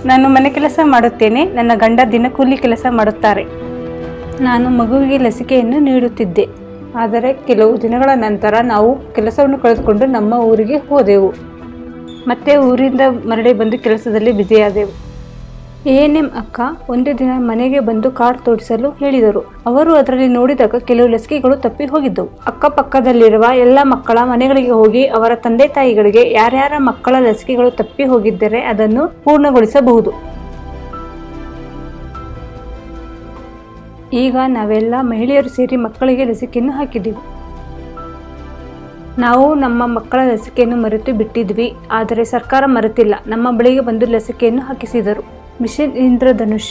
ನಾನು ಮನೆ ಕೆಲಸ ಮಾಡುತ್ತೇನೆ. ನನ್ನ ಗಂಡ ದಿನಕೂಲಿ ಕೆಲಸ ಮಾಡುತ್ತಾರೆ. ನಾನು ಮಗುವಿಗೆ ಲಸಿಕೆಯನ್ನು ನೀಡುತ್ತಿದ್ದೆ. ಆದರೆ ಕೆಲವು ದಿನಗಳ ನಂತರ ನಾವು ಕೆಲಸವನ್ನು ಕಳೆದುಕೊಂಡು ನಮ್ಮ ಊರಿಗೆ ಹೋದೆವು. ಮತ್ತೆ ಊರಿಂದ ಮರಳಿ ಬಂದು ಕೆಲಸದಲ್ಲಿ ಬ್ಯುಸಿಯಾದೆವು. ANM ಅಕ್ಕ ಒಂದು ದಿನ ಮನೆಗೆ ಬಂದು ಕಾರ್ಡ್ ತೋರಿಸಲು ಹೇಳಿದರು. ಅವರು ಅದರಲ್ಲಿ ನೋಡಿದಾಗ ಕೆಲವು ಲಸಿಕೆಗಳು ತಪ್ಪಿ ಹೋಗಿದ್ದವು. ಅಕ್ಕಪಕ್ಕದಲ್ಲಿರುವ ಎಲ್ಲ ಮಕ್ಕಳ ಮನೆಗಳಿಗೆ ಹೋಗಿ ಅವರ ತಂದೆ ತಾಯಿಗಳಿಗೆ ಯಾರ್ಯಾರ ಮಕ್ಕಳ ಲಸಿಕೆಗಳು ತಪ್ಪಿ ಹೋಗಿದ್ದರೆ ಅದನ್ನು ಪೂರ್ಣಗೊಳಿಸಬಹುದು. ಈಗ ನಾವೆಲ್ಲ ಮಹಿಳೆಯರು ಸೇರಿ ಮಕ್ಕಳಿಗೆ ಲಸಿಕೆಯನ್ನು ಹಾಕಿದ್ದೀವಿ. ನಾವು ನಮ್ಮ ಮಕ್ಕಳ ಲಸಿಕೆಯನ್ನು ಮರೆತು ಬಿಟ್ಟಿದ್ವಿ. ಆದರೆ ಸರ್ಕಾರ ಮರೆತಿಲ್ಲ. ನಮ್ಮ ಬಳಿಗೆ ಬಂದು ಲಸಿಕೆಯನ್ನು ಹಾಕಿಸಿದರು. ಮಿಷನ್ ಇಂದ್ರಧನುಷ್.